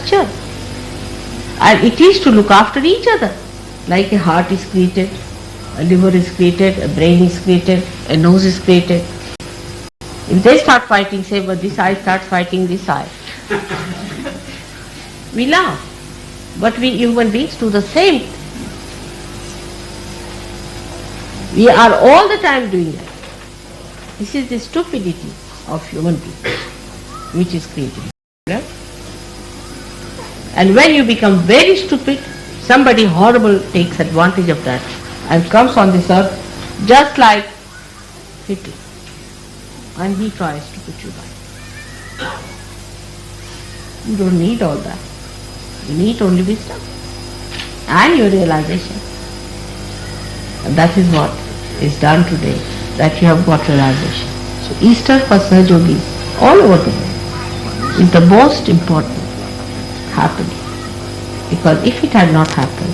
structure. And it is to look after each other. Like a heart is created, a liver is created, a brain is created, a nose is created. If they start fighting, say, but this eye starts fighting this eye, we laugh. But we human beings do the same. We are all the time doing that. This is the stupidity of human beings, which is created. Right? And when you become very stupid, somebody horrible takes advantage of that and comes on this earth just like Hitler. And he tries to put you back. You don't need all that. You need only wisdom and your realization. And that is what is done today, that you have got realization. So Easter for Sahaja Yogis all over the world is the most important happening. Because if it had not happened,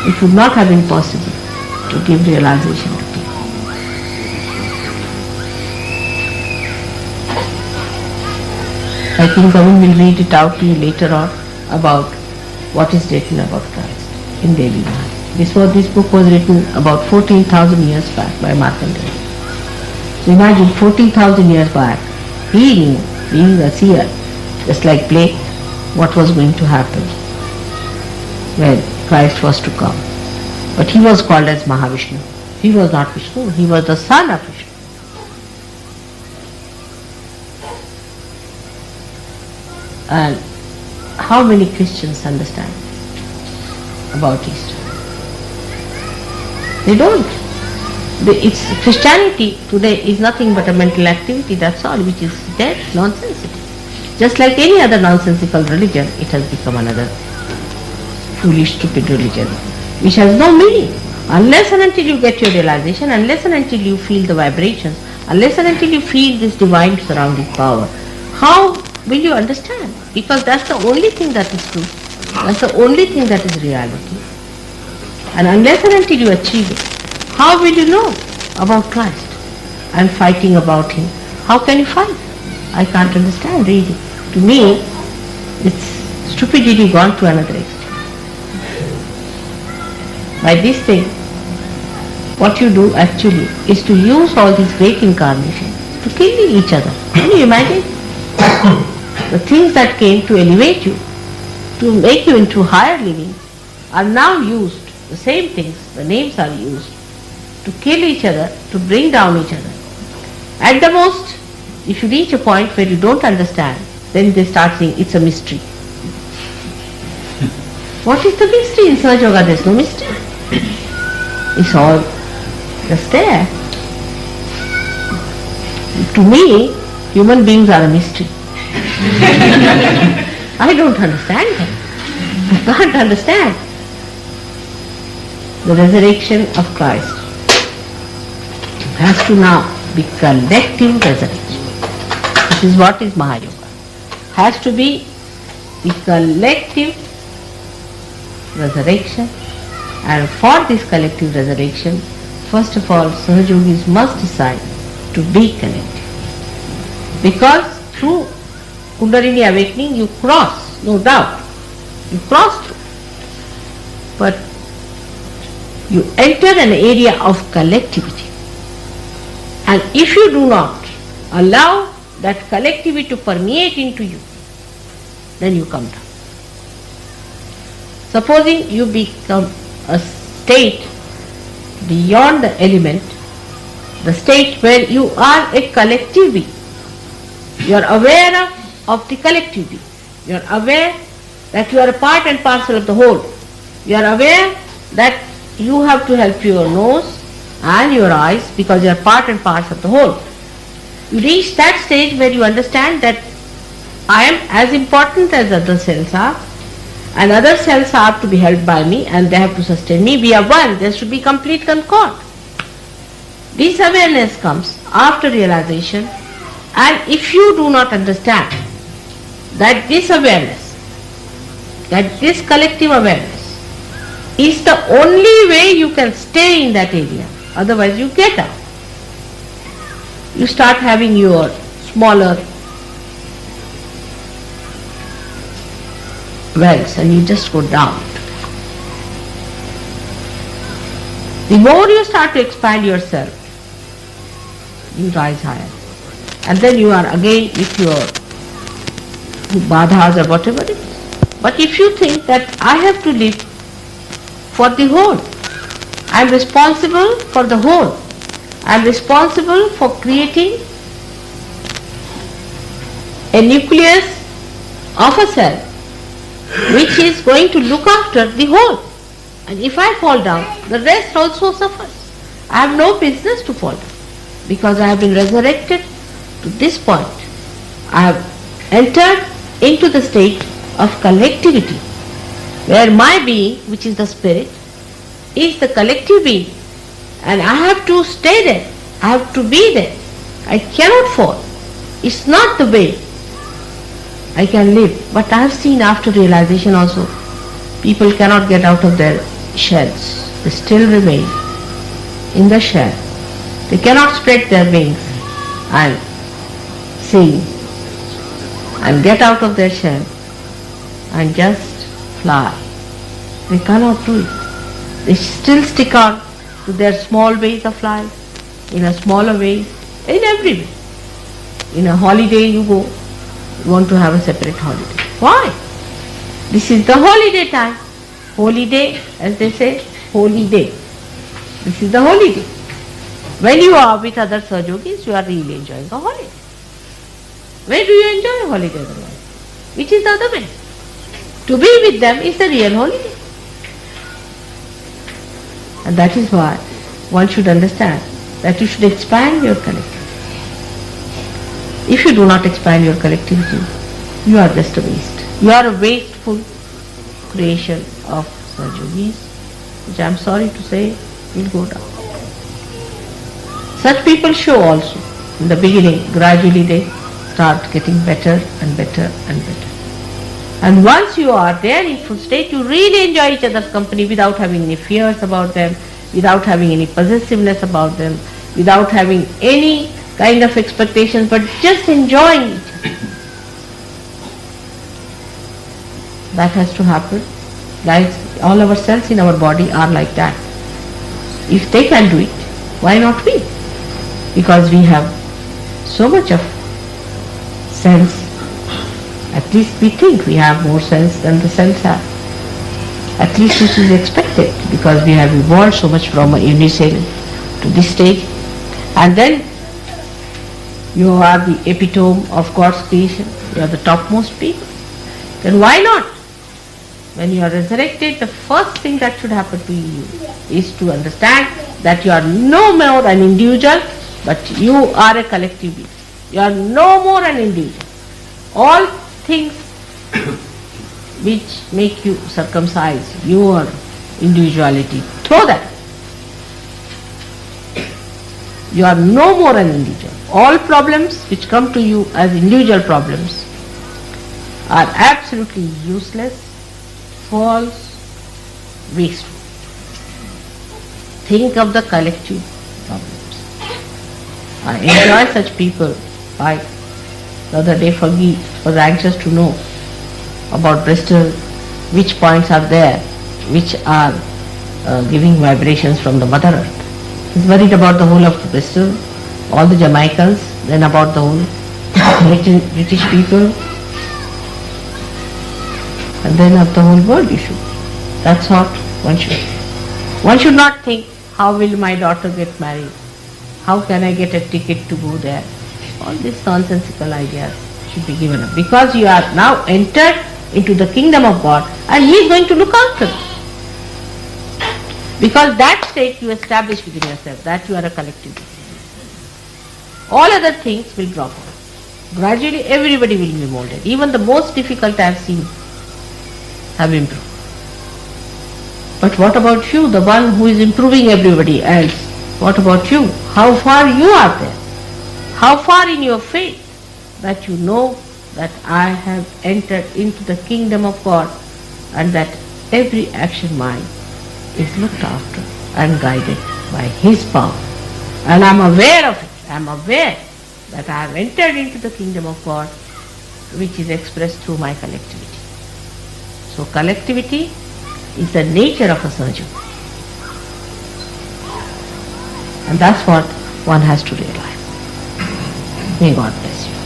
it would not have been possible to give realization to people. I think Gavin will read it out to you later on about what is written about Christ in daily life. This book was written about 14,000 years back by Markandeya. So imagine 14,000 years back, he knew, being a seer, just like Blake, what was going to happen when Christ was to come. But he was called as Mahavishnu. He was not Vishnu, he was the son of Vishnu. And how many Christians understand about Easter? They don't. Christianity today is nothing but a mental activity, that's all, which is dead, nonsensical. Just like any other nonsensical religion, it has become another foolish, stupid religion, which has no meaning. Unless and until you get your realization, unless and until you feel the vibrations, unless and until you feel this divine surrounding power, how will you understand? Because that's the only thing that is true. That's the only thing that is reality. And unless and until you achieve it, how will you know about Christ and fighting about Him? How can you fight? I can't understand really. To me, it's stupidity gone to another extent. By this thing, what you do actually is to use all these great incarnations to kill each other. Can you imagine? The things that came to elevate you, to make you into higher living, are now used, the same things, the names are used, to kill each other, to bring down each other. At the most, if you reach a point where you don't understand, then they start saying it's a mystery. What is the mystery in Sahaja Yoga? There's no mystery. It's all just there. To me, human beings are a mystery. I don't understand them. I can't understand. The resurrection of Christ has to now be collective resurrection. This is what is Mahayoga. Has to be the collective resurrection, and for this collective resurrection, first of all, Sahaja Yogis must decide to be collective. Because through Kundalini awakening you cross, no doubt, you cross through. But you enter an area of collectivity. And if you do not allow that collectivity to permeate into you, then you come down. Supposing you become a state beyond the element, the state where you are a collective being. You are aware of the collective being. You are aware that you are a part and parcel of the whole. You are aware that you have to help your nose and your eyes because you are part and parcel of the whole. You reach that stage where you understand that I am as important as other cells are, and other cells are to be held by me and they have to sustain me. We are one. There should be complete concord. This awareness comes after realization, and if you do not understand that this awareness, that this collective awareness is the only way you can stay in that area, otherwise you get out. You start having your smaller wells and you just go down. The more you start to expand yourself, you rise higher. And then you are again with your badhas or whatever it is. But if you think that I have to live for the whole, I am responsible for the whole, I am responsible for creating a nucleus of a cell which is going to look after the whole. And if I fall down, the rest also suffers. I have no business to fall down because I have been resurrected to this point. I have entered into the state of collectivity where my being, which is the spirit, is the collective being, and I have to stay there. I have to be there. I cannot fall. It's not the way I can live. But I have seen after realization also, people cannot get out of their shells. They still remain in the shell. They cannot spread their wings and sing and get out of their shell and just fly. They cannot do it. They still stick on to their small ways of life, in a smaller way, in every way. In a holiday you go, you want to have a separate holiday. Why? This is the holiday time. Holy day, as they say, holy day. This is the holy day. When you are with other Sahajogis, you are really enjoying a holiday. Where do you enjoy a holiday otherwise? Which is the other way? To be with them is the real holiday. And that is why one should understand that you should expand your collectivity. If you do not expand your collectivity, you are just a waste. You are a wasteful creation of Sahajogis, which I am sorry to say will go down. Such people show also. In the beginning, gradually they start getting better and better and better. And once you are there in full state, you really enjoy each other's company without having any fears about them, without having any possessiveness about them, without having any kind of expectations, but just enjoying each other. That has to happen. Like all our cells in our body are like that. If they can do it, why not we? Because we have so much of sense. At least we think we have more sense than the cells have. At least this is expected because we have evolved so much from a unicell to this stage. And then you are the epitome of God's creation. You are the topmost people. Then why not? When you are resurrected, the first thing that should happen to you is to understand that you are no more an individual, but you are a collective being. You are no more an individual. All things which make you circumcise your individuality, throw that. You are no more an individual. All problems which come to you as individual problems are absolutely useless, false, wasteful. Think of the collective problems. I enjoy such people. The other day Fergie was anxious to know about Bristol, which points are there, which are giving vibrations from the Mother Earth. He's worried about the whole of Bristol, all the Jamaicans, then about the whole British people, and then of the whole world issue. That's what one should. One should not think, how will my daughter get married? How can I get a ticket to go there? All these nonsensical ideas should be given up. Because you are now entered into the kingdom of God and He is going to look after you. Because that state you establish within yourself, that you are a collective being. All other things will drop off. Gradually everybody will be molded. Even the most difficult I have seen have improved. But what about you, the one who is improving everybody else? What about you? How far you are there? How far in your faith that you know that I have entered into the kingdom of God and that every action mine is looked after and guided by His power. And I am aware of it. I am aware that I have entered into the kingdom of God, which is expressed through my collectivity. So collectivity is the nature of a surgeon. And that's what one has to realize. May God bless you.